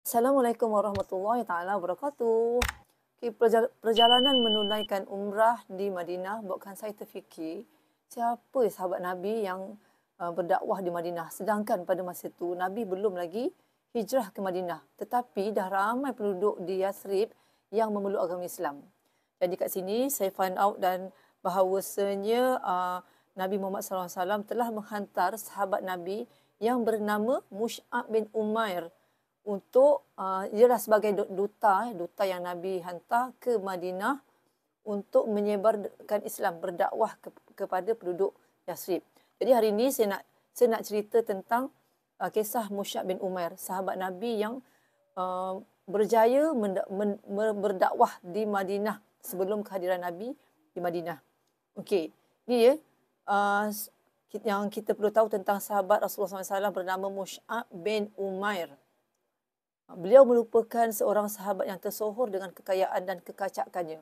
Assalamualaikum warahmatullahi taala wabarakatuh. Okay, perjalanan menunaikan umrah di Madinah buatkan saya terfikir, siapa sahabat Nabi yang berdakwah di Madinah. Sedangkan pada masa itu Nabi belum lagi hijrah ke Madinah. Tetapi dah ramai penduduk di Yathrib yang memeluk agama Islam. Jadi kat sini saya find out dan bahawasanya Nabi Muhammad SAW telah menghantar sahabat Nabi yang bernama Mus'ab bin Umair untuk ialah sebagai duta yang Nabi hantar ke Madinah untuk menyebarkan Islam, berdakwah kepada penduduk Yathrib. Jadi hari ini saya nak cerita tentang kisah Mus'ab bin Umair, sahabat Nabi yang berjaya berdakwah di Madinah sebelum kehadiran Nabi di Madinah. Okey, ni ya yang kita perlu tahu tentang sahabat Rasulullah SAW bernama Mus'ab bin Umair. Beliau merupakan seorang sahabat yang tersohor dengan kekayaan dan kekacakannya.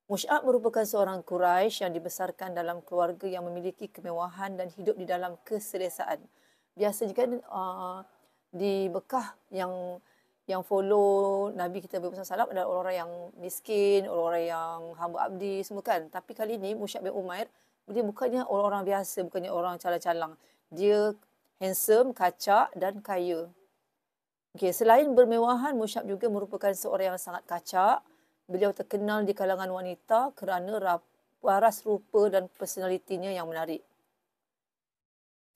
Mus'ab merupakan seorang Quraisy yang dibesarkan dalam keluarga yang memiliki kemewahan dan hidup di dalam keselesaan. Biasanya kan di Mekah yang follow Nabi kita Muhammad SAW adalah orang-orang yang miskin, orang-orang yang hamba abdi semua kan. Tapi kali ini Mus'ab bin Umair, dia bukannya orang-orang biasa, bukannya orang calang-calang. Dia handsome, kacak dan kaya. Okay, selain bermewahan, Mus'ab juga merupakan seorang yang sangat kacak. Beliau terkenal di kalangan wanita kerana waras rupa dan personalitinya yang menarik.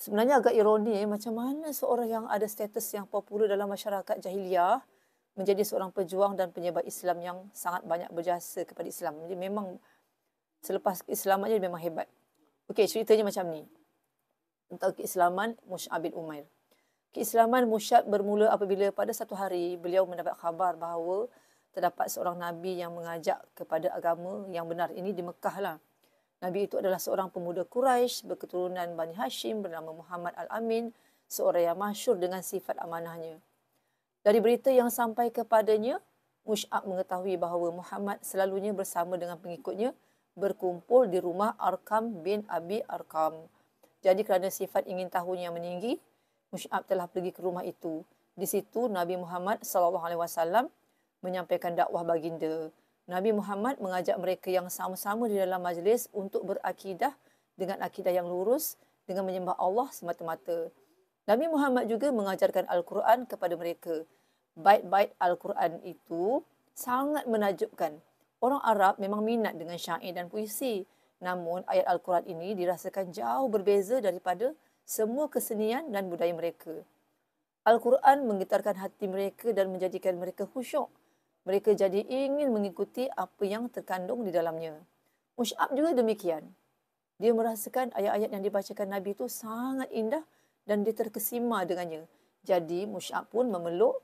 Sebenarnya agak ironi, macam mana seorang yang ada status yang popular dalam masyarakat jahiliah menjadi seorang pejuang dan penyebar Islam yang sangat banyak berjasa kepada Islam. Jadi memang selepas keislamannya memang hebat. Okey, ceritanya macam ni. Tentang keislaman Mus'ab bin Umair. Keislaman Mus'ab bermula apabila pada satu hari beliau mendapat khabar bahawa terdapat seorang Nabi yang mengajak kepada agama yang benar. Ini di Mekah lah. Nabi itu adalah seorang pemuda Quraisy berketurunan Bani Hashim bernama Muhammad Al-Amin, seorang yang masyhur dengan sifat amanahnya. Dari berita yang sampai kepadanya, Mus'ab mengetahui bahawa Muhammad selalunya bersama dengan pengikutnya berkumpul di rumah Arkam bin Abi Arkam. Jadi kerana sifat ingin tahunya yang meninggi, Mus'ab telah pergi ke rumah itu. Di situ Nabi Muhammad SAW menyampaikan dakwah baginda. Nabi Muhammad mengajak mereka yang sama-sama di dalam majlis untuk berakidah dengan akidah yang lurus dengan menyembah Allah semata-mata. Nabi Muhammad juga mengajarkan Al-Quran kepada mereka. Bait-bait Al-Quran itu sangat menakjubkan. Orang Arab memang minat dengan syair dan puisi. Namun ayat Al-Quran ini dirasakan jauh berbeza daripada semua kesenian dan budaya mereka. Al-Quran menggetarkan hati mereka dan menjadikan mereka khusyuk. Mereka jadi ingin mengikuti apa yang terkandung di dalamnya. Mus'ab juga demikian. Dia merasakan ayat-ayat yang dibacakan Nabi itu sangat indah dan dia terkesima dengannya. Jadi Mus'ab pun memeluk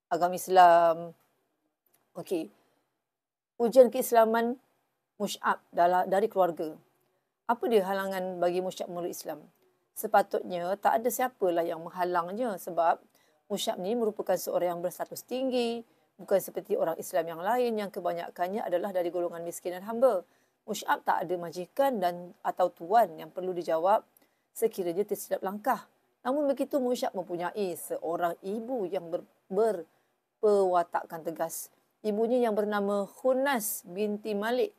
agama Islam. Okey. Ujian keislaman Mus'ab dari keluarga. Apa dia halangan bagi Mus'ab memeluk Islam? Sepatutnya tak ada siapalah yang menghalangnya sebab Mus'ab ni merupakan seorang yang berstatus tinggi, bukan seperti orang Islam yang lain yang kebanyakannya adalah dari golongan miskin dan hamba. Mus'ab tak ada majikan atau tuan yang perlu dijawab sekiranya tersilap langkah. Namun begitu Mus'ab mempunyai seorang ibu yang berwatakkan tegas. Ibunya yang bernama Khunas binti Malik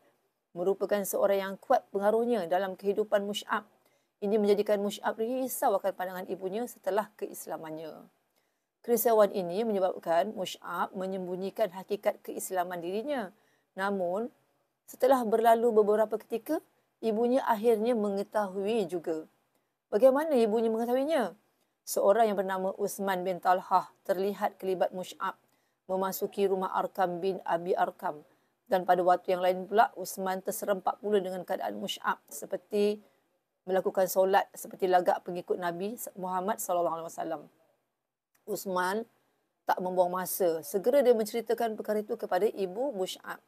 merupakan seorang yang kuat pengaruhnya dalam kehidupan Mus'ab. Ini menjadikan Mus'ab risau akan pandangan ibunya setelah keislamannya. Kerisauan ini menyebabkan Mus'ab menyembunyikan hakikat keislaman dirinya. Namun, setelah berlalu beberapa ketika, ibunya akhirnya mengetahui juga. Bagaimana ibunya mengetahuinya? Seorang yang bernama Uthman bin Talhah terlihat kelibat Mus'ab memasuki rumah Arkam bin Abi Arkam. Dan pada waktu yang lain pula, Uthman terserempak pula dengan keadaan Mus'ab seperti melakukan solat seperti lagak pengikut Nabi Muhammad SAW. Uthman tak membuang masa. Segera dia menceritakan perkara itu kepada ibu Mus'ab.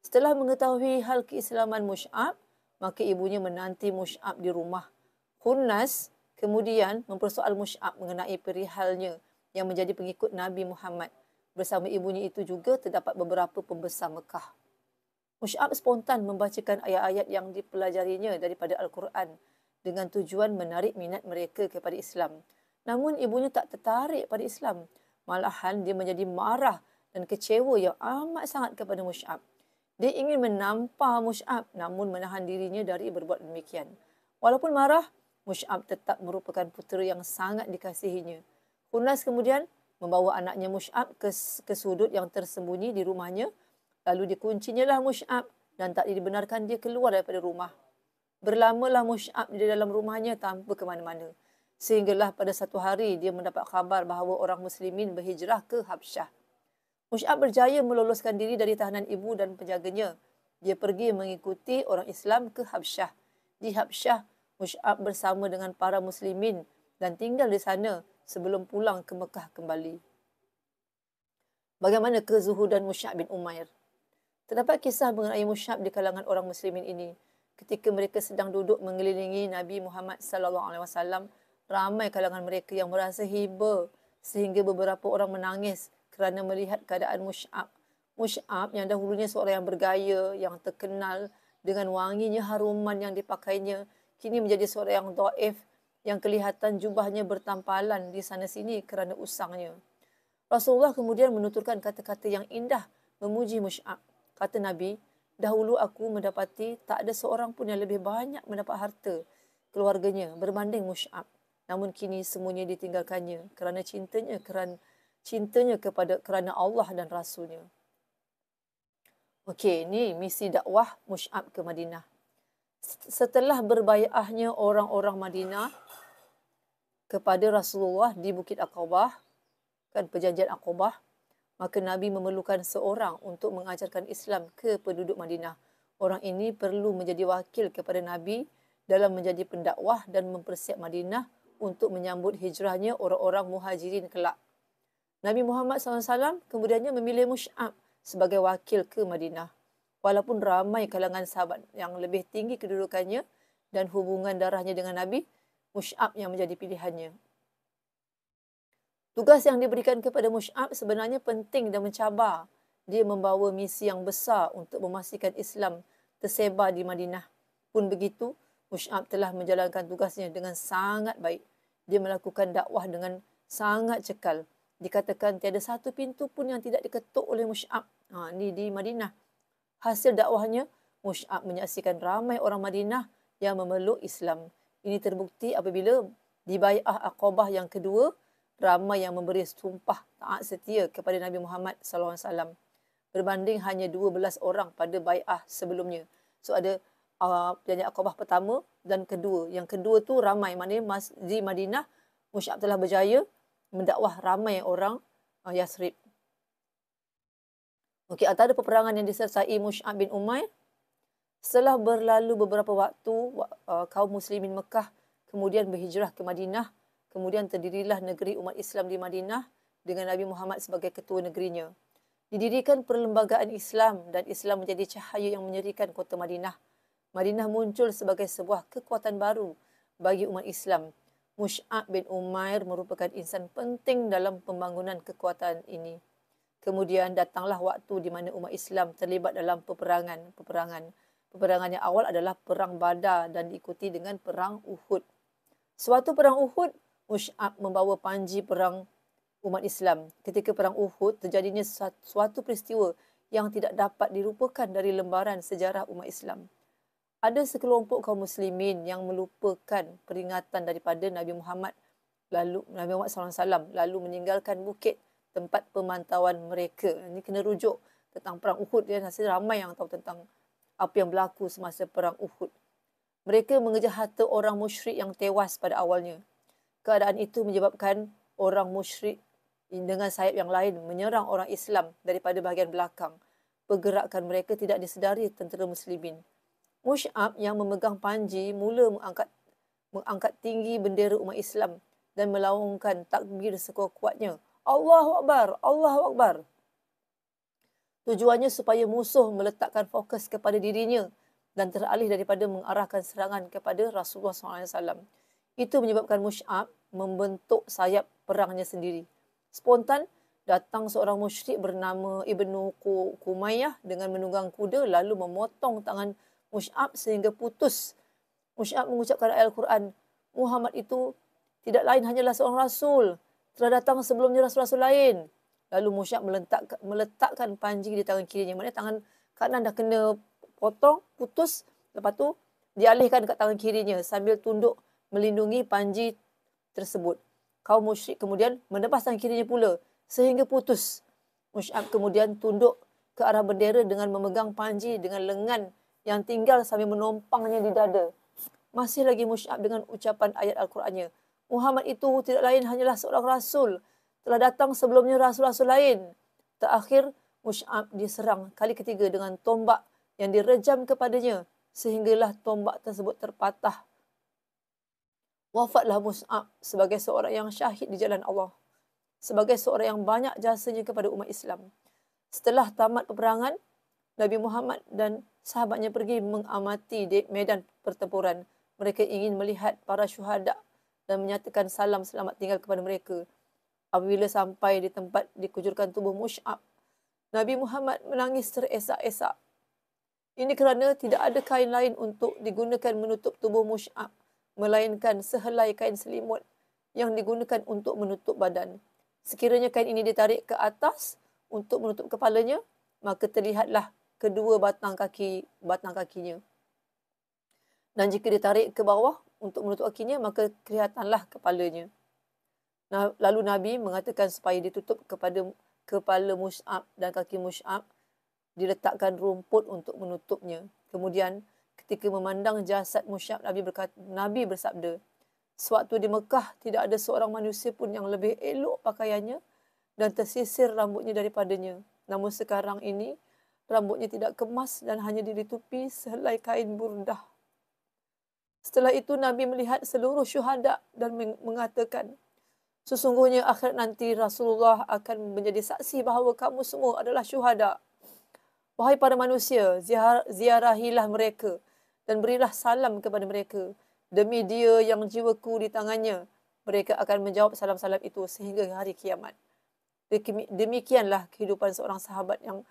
Setelah mengetahui hal keislaman Mus'ab, maka ibunya menanti Mus'ab di rumah. Khunas kemudian mempersoal Mus'ab mengenai perihalnya yang menjadi pengikut Nabi Muhammad. Bersama ibunya itu juga terdapat beberapa pembesar Mekah. Mus'ab spontan membacakan ayat-ayat yang dipelajarinya daripada Al-Quran dengan tujuan menarik minat mereka kepada Islam. Namun ibunya tak tertarik pada Islam. Malahan dia menjadi marah dan kecewa yang amat sangat kepada Mus'ab. Dia ingin menampar Mus'ab namun menahan dirinya dari berbuat demikian. Walaupun marah, Mus'ab tetap merupakan putera yang sangat dikasihinya. Khunas kemudian membawa anaknya Mus'ab ke sudut yang tersembunyi di rumahnya. Lalu dikuncinyalah Mus'ab dan tak dibenarkan dia keluar daripada rumah. Berlamalah Mus'ab di dalam rumahnya tanpa ke mana-mana. Sehinggalah pada satu hari dia mendapat khabar bahawa orang muslimin berhijrah ke Habsyah. Mus'ab berjaya meloloskan diri dari tahanan ibu dan penjaganya. Dia pergi mengikuti orang Islam ke Habsyah. Di Habsyah, Mus'ab bersama dengan para muslimin dan tinggal di sana sebelum pulang ke Mekah kembali. Bagaimana kezuhudan Mus'ab bin Umair? Terdapat kisah mengenai Mus'ab di kalangan orang muslimin ini. Ketika mereka sedang duduk mengelilingi Nabi Muhammad SAW, ramai kalangan mereka yang merasa hiba sehingga beberapa orang menangis kerana melihat keadaan Mus'ab. Mus'ab yang dahulunya seorang yang bergaya, yang terkenal dengan wanginya haruman yang dipakainya, kini menjadi seorang yang dhaif, yang kelihatan jubahnya bertampalan di sana sini kerana usangnya. Rasulullah kemudian menuturkan kata-kata yang indah memuji Mus'ab. Kata Nabi, dahulu aku mendapati tak ada seorang pun yang lebih banyak mendapat harta keluarganya berbanding Mus'ab. Namun kini semuanya ditinggalkannya kerana cintanya kerana Allah dan Rasulnya. Okey, ini misi dakwah Mus'ab ke Madinah. Setelah berbaiatnya orang-orang Madinah kepada Rasulullah di Bukit Aqabah, kan perjanjian Aqabah, maka Nabi memerlukan seorang untuk mengajarkan Islam ke penduduk Madinah. Orang ini perlu menjadi wakil kepada Nabi dalam menjadi pendakwah dan mempersiap Madinah untuk menyambut hijrahnya orang-orang muhajirin kelak. Nabi Muhammad SAW kemudiannya memilih Mus'ab sebagai wakil ke Madinah. Walaupun ramai kalangan sahabat yang lebih tinggi kedudukannya dan hubungan darahnya dengan Nabi, Mus'ab yang menjadi pilihannya. Tugas yang diberikan kepada Mus'ab sebenarnya penting dan mencabar. Dia membawa misi yang besar untuk memastikan Islam tersebar di Madinah. Pun begitu, Mus'ab telah menjalankan tugasnya dengan sangat baik. Dia melakukan dakwah dengan sangat cekal. Dikatakan tiada satu pintu pun yang tidak diketuk oleh Mus'ab. Ini di Madinah. Hasil dakwahnya, Mus'ab menyaksikan ramai orang Madinah yang memeluk Islam. Ini terbukti apabila di bai'ah Aqabah yang kedua, ramai yang memberi sumpah taat setia kepada Nabi Muhammad SAW berbanding hanya 12 orang pada bai'ah sebelumnya. So ada perjanjian Aqabah pertama dan kedua. Yang kedua tu ramai, maknanya di Madinah Mus'ab telah berjaya mendakwah ramai orang Yathrib. Okey, antara peperangan yang disertai Mus'ab bin Umair, setelah berlalu beberapa waktu, kaum muslimin Mekah kemudian berhijrah ke Madinah. Kemudian terdirilah negeri umat Islam di Madinah dengan Nabi Muhammad sebagai ketua negerinya. Didirikan perlembagaan Islam dan Islam menjadi cahaya yang menyerikan kota Madinah. Madinah muncul sebagai sebuah kekuatan baru bagi umat Islam. Mus'ab bin Umair merupakan insan penting dalam pembangunan kekuatan ini. Kemudian datanglah waktu di mana umat Islam terlibat dalam peperangan. Peperangan yang awal adalah Perang Badar dan diikuti dengan Perang Uhud. Suatu Perang Uhud, Mus'ab membawa panji perang umat Islam. Ketika Perang Uhud, terjadinya suatu peristiwa yang tidak dapat dilupakan dari lembaran sejarah umat Islam. Ada sekelompok kaum muslimin yang melupakan peringatan daripada Nabi Muhammad SAW lalu meninggalkan bukit tempat pemantauan mereka. Ini kena rujuk tentang Perang Uhud. Rasanya ramai yang tahu tentang apa yang berlaku semasa Perang Uhud. Mereka mengejar harta orang musyrik yang tewas pada awalnya. Keadaan itu menyebabkan orang musyrik dengan sayap yang lain menyerang orang Islam daripada bahagian belakang. Pergerakan mereka tidak disedari tentera muslimin. Mus'ab yang memegang panji mula mengangkat tinggi bendera umat Islam dan melaungkan takbir sekuat-kuatnya. Allahu Akbar, Allahu Akbar. Tujuannya supaya musuh meletakkan fokus kepada dirinya dan teralih daripada mengarahkan serangan kepada Rasulullah SAW. Itu menyebabkan Mus'ab membentuk sayap perangnya sendiri. Spontan, datang seorang musyrik bernama Ibnu Kumayyah dengan menunggang kuda lalu memotong tangan Mus'ab sehingga putus. Mus'ab mengucapkan ayat Al-Quran, Muhammad itu tidak lain hanyalah seorang Rasul. telah datang sebelumnya rasul-rasul lain. Lalu Mus'ab meletakkan panji di tangan kirinya. Maknanya tangan kanan dah kena potong, putus. Lepas tu dialihkan ke tangan kirinya sambil tunduk melindungi panji tersebut. Kaum musyrik kemudian menebas tangan kirinya pula sehingga putus. Mus'ab kemudian tunduk ke arah bendera dengan memegang panji dengan lengan yang tinggal sambil menompangnya di dada. Masih lagi Mus'ab dengan ucapan ayat Al-Qurannya. Muhammad itu tidak lain hanyalah seorang rasul. Telah datang sebelumnya rasul-rasul lain. Terakhir, Mus'ab diserang kali ketiga dengan tombak yang direjam kepadanya. Sehinggalah tombak tersebut terpatah. Wafatlah Mus'ab sebagai seorang yang syahid di jalan Allah. Sebagai seorang yang banyak jasanya kepada umat Islam. Setelah tamat peperangan, Nabi Muhammad dan sahabatnya pergi mengamati di medan pertempuran. Mereka ingin melihat para syuhada dan menyatakan salam selamat tinggal kepada mereka. Apabila sampai di tempat dikucurkan tubuh Mus'ab, Nabi Muhammad menangis teresak-esak. Ini kerana tidak ada kain lain untuk digunakan menutup tubuh Mus'ab, melainkan sehelai kain selimut yang digunakan untuk menutup badan. Sekiranya kain ini ditarik ke atas untuk menutup kepalanya, maka terlihatlah kedua batang kakinya. Dan jika ditarik ke bawah untuk menutup kakinya, maka kelihatanlah kepalanya. Lalu Nabi mengatakan supaya ditutup kepada kepala Mus'ab dan kaki Mus'ab, diletakkan rumput untuk menutupnya. Kemudian ketika memandang jasad Mus'ab, Nabi bersabda, sewaktu di Mekah tidak ada seorang manusia pun yang lebih elok pakaiannya dan tersisir rambutnya daripadanya. Namun sekarang ini rambutnya tidak kemas dan hanya ditutupi sehelai kain burdah. Setelah itu Nabi melihat seluruh syuhada dan mengatakan, sesungguhnya akhirat nanti Rasulullah akan menjadi saksi bahawa kamu semua adalah syuhada. Wahai para manusia, ziarahilah mereka dan berilah salam kepada mereka. Demi dia yang jiwaku di tangannya, mereka akan menjawab salam-salam itu sehingga hari kiamat. Demikianlah kehidupan seorang sahabat yang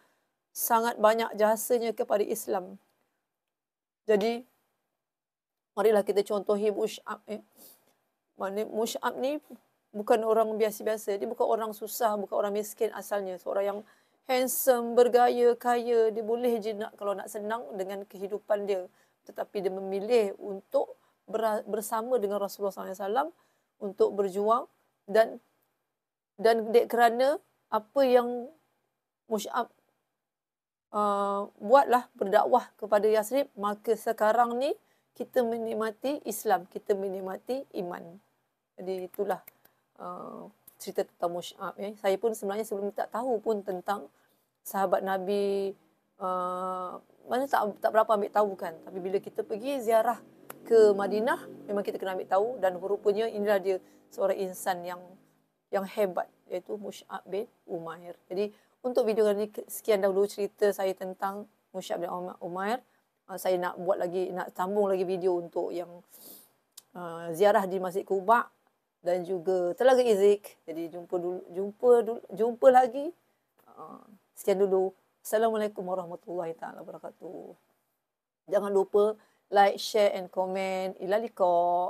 sangat banyak jasanya kepada Islam. Jadi, marilah kita contohi Mus'ab. Mus'ab ni bukan orang biasa-biasa. Dia bukan orang susah, bukan orang miskin asalnya. Seorang yang handsome, bergaya, kaya. Dia boleh je kalau nak senang dengan kehidupan dia. Tetapi dia memilih untuk bersama dengan Rasulullah SAW untuk berjuang dan kerana apa yang Mus'ab buatlah berdakwah kepada Yasrib, maka sekarang ni kita menikmati Islam, kita menikmati iman. Jadi itulah cerita tentang Mus'ab. Saya pun sebenarnya sebelum tak tahu pun tentang sahabat Nabi, mana tak berapa ambil tahu kan. Tapi bila kita pergi ziarah ke Madinah, memang kita kena ambil tahu dan rupanya inilah dia seorang insan yang hebat, iaitu Mus'ab bin Umair. Jadi untuk video kali ini sekian dahulu cerita saya tentang Mus'ab bin Umair. Saya nak sambung lagi video untuk yang ziarah di Masjid Quba dan juga Telaga Izik. Jadi jumpa lagi. Sekian dulu. Assalamualaikum warahmatullahi taala wabarakatuh. Jangan lupa like, share and comment. Ila liqa.